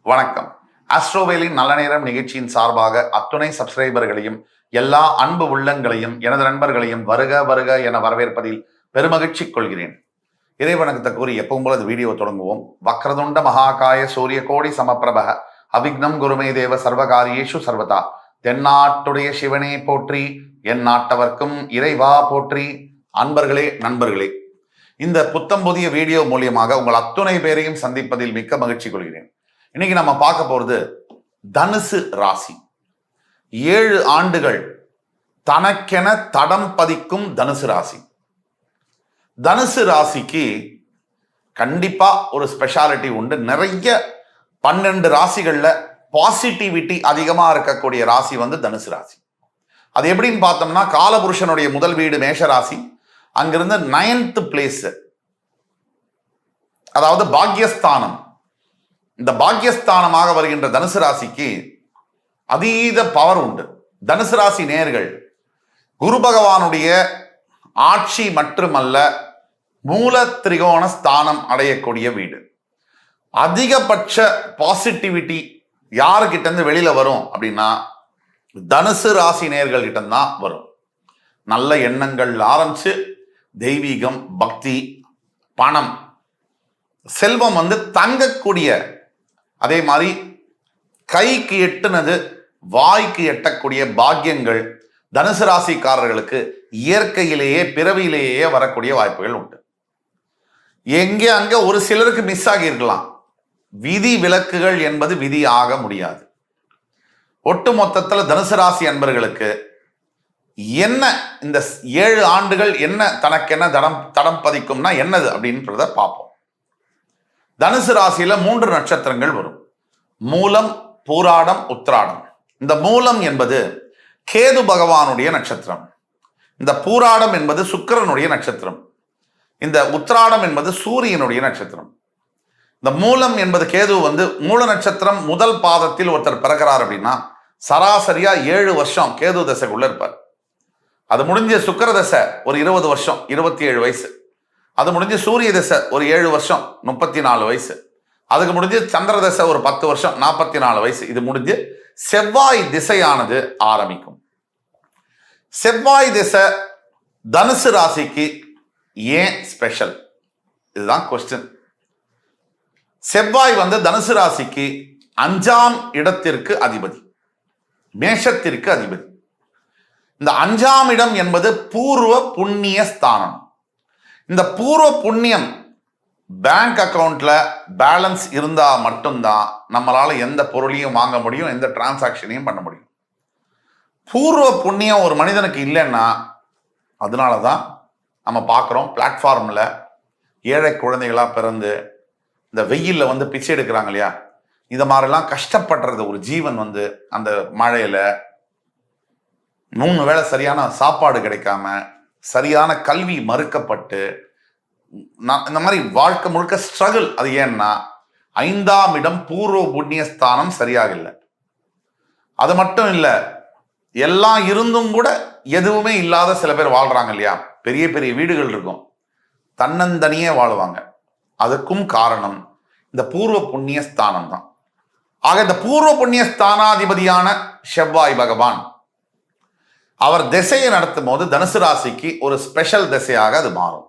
வணக்கம். ஆஸ்ட்ரோவேலின் நல்ல நேரம் நிகழ்ச்சியின் சார்பாக அத்துணை சப்ஸ்கிரைபர்களையும் எல்லா அன்பு உள்ளங்களையும் எனது நண்பர்களையும் வருக வருக என வரவேற்பதில் பெருமகிழ்ச்சி கொள்கிறேன். இறைவணக்கத்தை கூறி எப்பவும் போல வீடியோ தொடங்குவோம். வக்ரதுண்ட மகாகாய சூரிய கோடி சமப்பிரப அபிக்னம் குருமே தேவ சர்வகாரியேஷு சர்வதா. தென்னாட்டுடைய சிவனே போற்றி, என் நாட்டவர்க்கும் இறைவா போற்றி. அன்பர்களே, நண்பர்களே, இந்த புத்தம் புதிய வீடியோ மூலியமாக உங்கள் அத்துணை பேரையும் சந்திப்பதில் மிக்க மகிழ்ச்சி கொள்கிறேன். இன்னைக்கு நம்ம பார்க்க போறது தனுசு ராசி. 7 ஆண்டுகள் தனக்கென தடம் பதிக்கும் தனுசு ராசி. தனுசு ராசிக்கு கண்டிப்பா ஒரு ஸ்பெஷாலிட்டி உண்டு. நிறைய 12 ராசிகள்ல பாசிட்டிவிட்டி அதிகமா இருக்கக்கூடிய ராசி தனுசு ராசி. அது எப்படின்னு பார்த்தோம்னா, காலபுருஷனுடைய முதல் வீடு மேஷ ராசி, அங்கிருந்து 9th பிளேஸ், அதாவது பாக்யஸ்தானம். இந்த பாக்யஸ்தானமாக வருகின்ற தனுசு ராசிக்கு அதீத பவர் உண்டு. தனுசு ராசி நேயர்கள் குரு பகவானுடைய ஆட்சி மட்டுமல்ல, மூல திரிகோண ஸ்தானம் அடையக்கூடிய வீடு. அதிகபட்ச பாசிட்டிவிட்டி யாருக்கிட்ட இருந்து வெளியில வரும் அப்படின்னா, தனுசு ராசி நேயர்கள் கிட்ட தான் வரும். நல்ல எண்ணங்கள் ஆரம்பிச்சு தெய்வீகம், பக்தி, பணம், செல்வம் தங்கக்கூடிய, அதே மாதிரி கைக்கு எட்டுனது வாய்க்கு எட்டக்கூடிய பாக்கியங்கள் தனுசு ராசிக்காரர்களுக்கு இயற்கையிலேயே பிறவியிலேயே வரக்கூடிய வாய்ப்புகள் உண்டு. எங்கே அங்க ஒரு சிலருக்கு மிஸ் ஆகி இருக்கலாம். விதி விலக்குகள் என்பது விதி ஆக முடியாது. ஒட்டு மொத்தத்தில் தனுசு ராசி அன்பர்களுக்கு என்ன இந்த 7 ஆண்டுகள் என்ன தனக்கென்ன தடம் பதிக்கும்னா என்னது அப்படின்றத பார்ப்போம். தனுசு ராசியில 3 நட்சத்திரங்கள் வரும். மூலம், பூராடம், உத்திராடம். இந்த மூலம் என்பது கேது பகவானுடைய நட்சத்திரம். இந்த பூராடம் என்பது சுக்கிரனுடைய நட்சத்திரம். இந்த உத்திராடம் என்பது சூரியனுடைய நட்சத்திரம். இந்த மூலம் என்பது கேது மூல நட்சத்திரம் முதல் பாதத்தில் ஒருத்தர் பிறக்கிறார் அப்படின்னா சராசரியா 7 வருஷம் கேது தசைக்குள்ள இருப்பார். அது முடிஞ்ச சுக்கிர தசை ஒரு 20 வருஷம், 27 வயசு. அது முடிஞ்சு சூரிய தசை ஒரு 7 வருஷம், 34 வயசு. அதுக்கு முடிஞ்சு சந்திர தசை ஒரு 10 வருஷம், 44 வயசு. இது முடிஞ்சு செவ்வாய் திசையானது ஆரம்பிக்கும். செவ்வாய் திசை தனுசு ராசிக்கு ஏன் ஸ்பெஷல்? இதுதான் கொஸ்டின். செவ்வாய் தனுசு ராசிக்கு 5ஆம் இடத்திற்கு அதிபதி, மேஷத்திற்கு அதிபதி. இந்த 5ஆம் இடம் என்பது பூர்வ புண்ணிய ஸ்தானம். இந்த பூர்வ புண்ணியம் பேங்க் அக்கவுண்ட்ல பேலன்ஸ் இருந்தா மட்டும்தான் நம்மளால எந்த பொருளையும் வாங்க முடியும், எந்த டிரான்சாக்ஷனையும் பண்ண முடியும். பூர்வ புண்ணியம் ஒரு மனிதனுக்கு இல்லைன்னா, அதனாலதான் நம்ம பார்க்குறோம் பிளாட்ஃபார்ம்ல ஏழை குழந்தைகளா பிறந்து இந்த வெயில்ல பிச்சை எடுக்கிறாங்க இல்லையா, இந்த மாதிரிலாம் கஷ்டப்படுறது ஒரு ஜீவன் அந்த மழையில 3 வேளை சரியான சாப்பாடு கிடைக்காம, சரியான கல்வி மறுக்கப்பட்டு, இந்த மாதிரி வாழ்க்கை முழுக்க ஸ்ட்ரகிள். அது ஏன்னா 5ஆம் இடம் பூர்வ புண்ணிய ஸ்தானம் சரியாக இல்லை. அது மட்டும் இல்லை, எல்லாம் இருந்தும் கூட எதுவுமே இல்லாத சில பேர் வாழ்றாங்க இல்லையா. பெரிய பெரிய வீடுகள் இருக்கும், தன்னந்தனியே வாழுவாங்க. அதுக்கும் காரணம் இந்த பூர்வ புண்ணிய ஸ்தானம் தான். ஆக இந்த பூர்வ புண்ணிய ஸ்தானாதிபதியான செவ்வாய் பகவான் அவர் திசையை நடத்தும் போது தனுசு ராசிக்கு ஒரு ஸ்பெஷல் திசையாக அது மாறும்.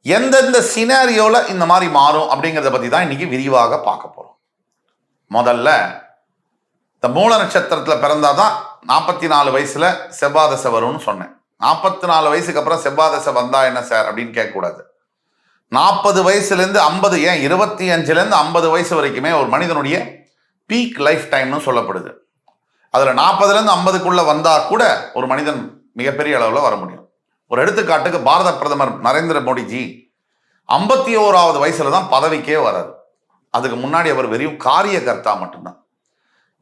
எந்தெந்த சினாரியோல இந்த மாதிரி மாறும் அப்படிங்கிறத பத்தி தான் இன்னைக்கு விரிவாக பார்க்க போறோம். முதல்ல இந்த மூல நட்சத்திரத்துல பிறந்தாதான் 44 வயசுல செவ்வாய் தசை வரும்னு சொன்னேன். 44 வயசுக்கு அப்புறம் செவ்வாய் தசை வந்தா என்ன சார் அப்படின்னு கேட்கக்கூடாது. 40 வயசுல இருந்து 50, ஏன் 25ல இருந்து 50 வயசு வரைக்குமே ஒரு மனிதனுடைய பீக் லைஃப் டைம்னு சொல்லப்படுது. அதுல 40ல இருந்து 50க்குள்ள வந்தா கூட ஒரு மனிதன் மிகப்பெரிய அளவுல வர முடியும். ஒரு எடுத்துக்காட்டுக்கு பாரத பிரதமர் நரேந்திர மோடிஜி 51வது வயசுல தான் பதவிக்கே வராது. அதுக்கு முன்னாடி அவர் வெறும் காரியகர்த்தா மட்டும்தான்.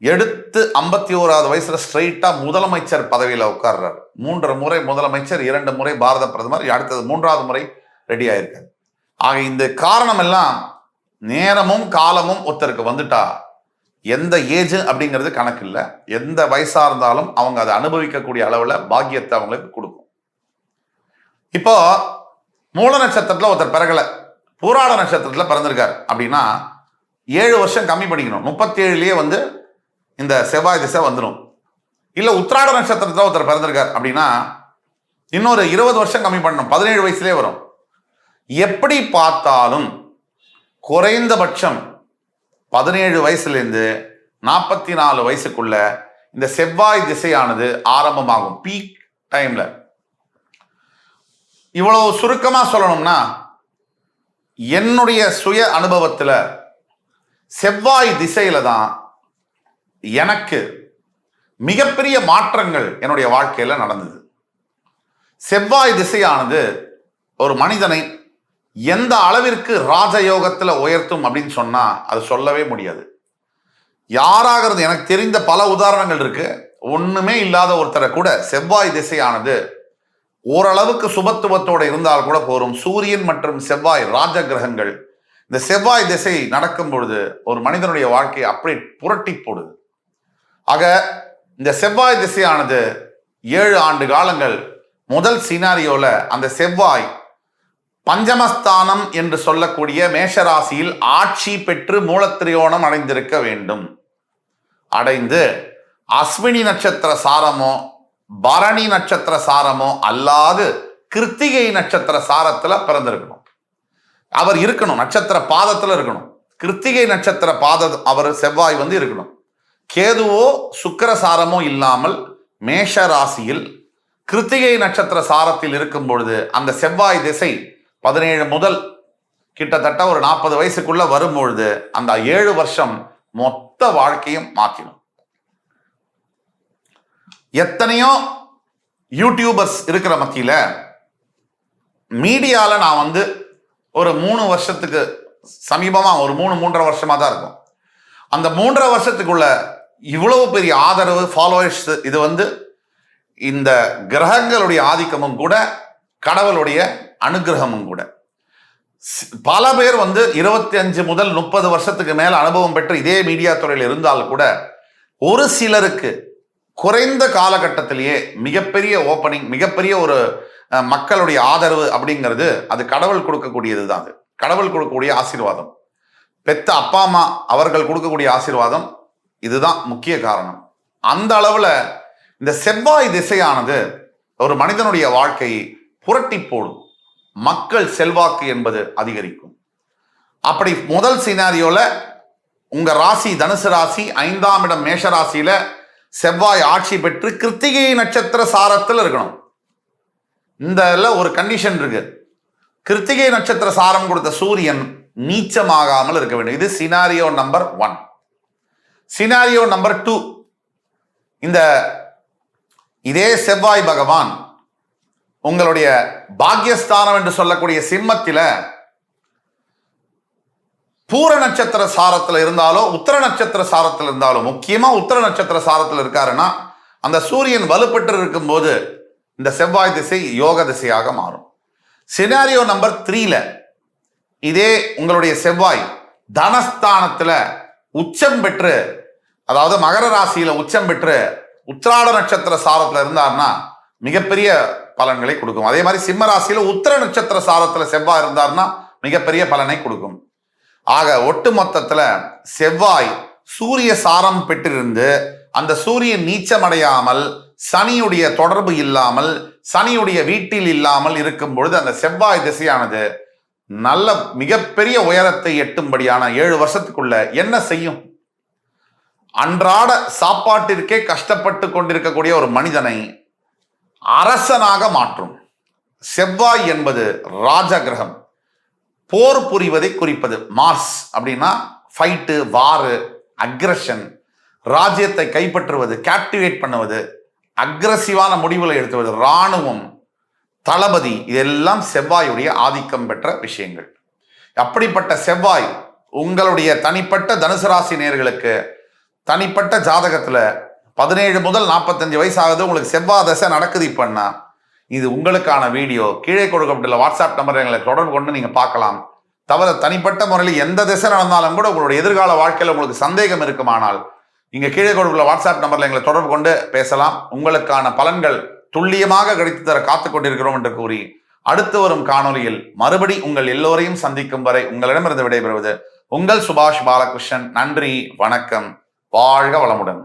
எடுத்து 51வது வயசுல ஸ்ட்ரெயிட்டா முதலமைச்சர் பதவியில உட்கார்றாரு. 3 முறை முதலமைச்சர், 2 முறை பாரத பிரதமர், அடுத்தது 3வது முறை ரெடி ஆயிருக்காரு. ஆக இந்த காரணம் எல்லாம் நேரமும் காலமும் ஒருத்தருக்கு வந்துட்டா எந்த ஏஜ் அப்படிங்கிறது கணக்கு இல்லை. எந்த வயசா இருந்தாலும் அவங்க அதை அனுபவிக்கக்கூடிய அளவுல பாக்கியத்தை அவங்களுக்கு கொடுக்கும். இப்போ மூல நட்சத்திரத்துல ஒருத்தர் பிறகல, பூராட நட்சத்திரத்துல பிறந்திருக்காரு அப்படின்னா 7 வருஷம் கம்மி பண்ணிக்கணும். 37லயே வந்து இந்த செவ்வாய் திசை வந்துடும். இல்லை உத்திராட நட்சத்திரத்தில் ஒருத்தர் பிறந்திருக்கார் அப்படின்னா இன்னொரு 20 வருஷம் கம்மி பண்ணணும், 17 வயசுலேயே வரும். எப்படி பார்த்தாலும் குறைந்தபட்சம் 17 வயசுலேருந்து 44 வயசுக்குள்ள இந்த செவ்வாய் திசையானது ஆரம்பமாகும். பீக் டைம்ல. இவ்வளவு சுருக்கமா சொல்லணும்னா என்னுடைய சுய அனுபவத்துல செவ்வாய் திசையில தான் எனக்கு மிகப்பெரிய மாற்றங்கள் என்னுடைய வாழ்க்கையில நடந்தது. செவ்வாய் திசையானது ஒரு மனிதனை எந்த அளவிற்கு ராஜயோகத்துல உயர்த்தும் அப்படின்னு சொன்னா அது சொல்லவே முடியாது. யாராகிறது எனக்கு தெரிந்த பல உதாரணங்கள் இருக்கு. ஒண்ணுமே இல்லாத ஒருத்தரை கூட செவ்வாய் திசையானது ஓரளவுக்கு சுபத்துவத்தோடு இருந்தால் கூட போரும். சூரியன் மற்றும் செவ்வாய் ராஜ கிரகங்கள். இந்த செவ்வாய் திசை நடக்கும் பொழுது ஒரு மனிதனுடைய வாழ்க்கையை அப்படி புரட்டி போடுது. ஆக இந்த செவ்வாய் திசையானது 7 ஆண்டு காலங்கள் முதல் சினாரியோல அந்த செவ்வாய் பஞ்சமஸ்தானம் என்று சொல்லக்கூடிய மேஷராசியில் ஆட்சி பெற்று மூலத்திரியோணம் அடைந்திருக்க வேண்டும். அடைந்து அஸ்வினி நட்சத்திர சாரமோ பரணி நட்சத்திர சாரமோ அல்லாது கிருத்திகை நட்சத்திர சாரத்துல பிறந்திருக்கணும். அவர் இருக்கணும், நட்சத்திர பாதத்துல இருக்கணும். கிருத்திகை நட்சத்திர பாத அவர் செவ்வாய் வந்து இருக்கணும். கேதுவோ சுக்கிர சாரமோ இல்லாமல் மேஷ ராசியில் கிருத்திகை நட்சத்திர சாரத்தில் இருக்கும் பொழுது அந்த செவ்வாய் திசை 17 முதல் கிட்டத்தட்ட ஒரு 40 வயசுக்குள்ள வரும்பொழுது அந்த 7 வருஷம் மொத்த வாழ்க்கையும் மாற்றிடும். எத்தனையோ யூடியூபர்ஸ் இருக்கிற மத்தியில மீடியால நான் வந்து ஒரு 3 வருஷத்துக்கு சமீபமா ஒரு 3-3.5 வருஷமா தான் இருக்கும். அந்த 3.5 வருஷத்துக்குள்ள இவ்வளவு பெரிய ஆதரவு, ஃபாலோவர்ஸ், இது வந்து இந்த கிரகங்களுடைய ஆதிக்கமும் கூட கடவுளுடைய அனுகிரகமும் கூட. பல பேர் வந்து 25 முதல் 30 வருஷத்துக்கு மேல அனுபவம் பெற்று இதே மீடியா துறையில் இருந்தால் கூட ஒரு சிலருக்கு குறைந்த காலகட்டத்திலேயே மிகப்பெரிய ஓப்பனிங், மிகப்பெரிய ஒரு மக்களுடைய ஆதரவு அப்படிங்கிறது அது கடவுள் கொடுக்கக்கூடியது தான். அது கடவுள் கொடுக்கக்கூடிய ஆசீர்வாதம். பெத்த அப்பா அம்மா அவர்கள் கொடுக்கக்கூடிய ஆசீர்வாதம் இதுதான் முக்கிய காரணம். அந்த அளவுல இந்த செவ்வாய் திசையானது ஒரு மனிதனுடைய வாழ்க்கையை புரட்டி போடும். மக்கள் செல்வாக்கு என்பது அதிகரிக்கும். அப்படி முதல் சினாரியோல உங்க ராசி தனுசு ராசி, 5ஆம் இடம் மேஷ ராசியில செவ்வாய் ஆட்சி பெற்று கிருத்திகை நட்சத்திர சாரத்தில் இருக்கணும். இந்த ஒரு கண்டிஷன் இருக்கு. கிருத்திகை நட்சத்திர சாரம் கொடுத்த சூரியன் நீச்சமாகாமல் இருக்க வேண்டும். இது சினாரியோ நம்பர் 1. சினாரியோ நம்பர் 2, இந்த இதே செவ்வாய் பகவான் உங்களுடைய பாக்யஸ்தானம் என்று சொல்லக்கூடிய சிம்மத்தில பூர நட்சத்திர சாரத்தில் இருந்தாலோ உத்தர நட்சத்திர சாரத்தில் இருந்தாலோ, முக்கியமா உத்தர நட்சத்திர சாரத்தில் இருக்காருன்னா அந்த சூரியன் வலுப்பெற்று இருக்கும் போது இந்த செவ்வாய் திசை யோக திசையாக மாறும். சினாரியோ நம்பர் 3ல இதே உங்களுடைய செவ்வாய் தனஸ்தானத்துல உச்சம் பெற்று, அதாவது மகர ராசியில உச்சம் பெற்று உத்திராட நட்சத்திர சாரத்துல இருந்தார்னா மிகப்பெரிய பலன்களை கொடுக்கும். அதே மாதிரி சிம்ம ராசியில உத்திர நட்சத்திர சாரத்துல செவ்வாய் இருந்தார்னா மிகப்பெரிய பலனை கொடுக்கும். ஆக ஒட்டு மொத்தத்துல செவ்வாய் சூரிய சாரம் பெற்றிருந்து அந்த சூரியன் நீச்சமடையாமல் சனியுடைய தொடர்பு இல்லாமல் சனியுடைய வீட்டில் இல்லாமல் இருக்கும் பொழுது அந்த செவ்வாய் திசையானது நல்ல மிகப்பெரிய உயரத்தை எட்டும்படியான 7 வருஷத்துக்குள்ள என்ன செய்யும்? அன்றாட சாப்பாட்டிற்கே கஷ்டப்பட்டு கொண்டிருக்கக்கூடிய ஒரு மனிதனை அரசனாக மாற்றும். செவ்வாய் என்பது ராஜ கிரகம், போர் புரிவதை குறிப்பது. மார்ஸ் அப்படின்னா ஃபைட்டு, வாரு, அக்ரஷன், ராஜ்யத்தை கைப்பற்றுவது, கேப்டிவேட் பண்ணுவது, அக்ரசிவான முடிவுகளை எடுத்துவது, இராணுவம், தளபதி, இதெல்லாம் செவ்வாயுடைய ஆதிக்கம் பெற்ற விஷயங்கள். அப்படிப்பட்ட செவ்வாய் உங்களுடைய தனிப்பட்ட தனுசு ராசி நேயர்களுக்கு தனிப்பட்ட ஜாதகத்துல 17 முதல் 45 வயசு ஆகுது, உங்களுக்கு செவ்வாய் தசை நடக்குது. இப்பன்னா இது உங்களுக்கான வீடியோ. கீழே கொடுக்கப்பட்டுள்ள வாட்ஸ்அப் நம்பரை எங்களை தொடர்பு கொண்டு நீங்க பார்க்கலாம். தவிர தனிப்பட்ட முறையில் எந்த திசை நடந்தாலும் கூட உங்களுடைய எதிர்கால வாழ்க்கையில் உங்களுக்கு சந்தேகம் இருக்குமானால் இங்க கீழே கொடுக்கப்பட்டுள்ள வாட்ஸ்அப் நம்பர்ல எங்களை தொடர்பு கொண்டு பேசலாம். உங்களுக்கான பலன்கள் துல்லியமாக கிடைத்து தர காத்துக் கொண்டிருக்கிறோம் என்று கூறி அடுத்து வரும் காணொலியில் மறுபடி உங்கள் எல்லோரையும் சந்திக்கும் வரை உங்களிடமிருந்து விடைபெறுவது உங்கள் சுபாஷ் பாலகிருஷ்ணன். நன்றி, வணக்கம், வாழ்க வளமுடன்.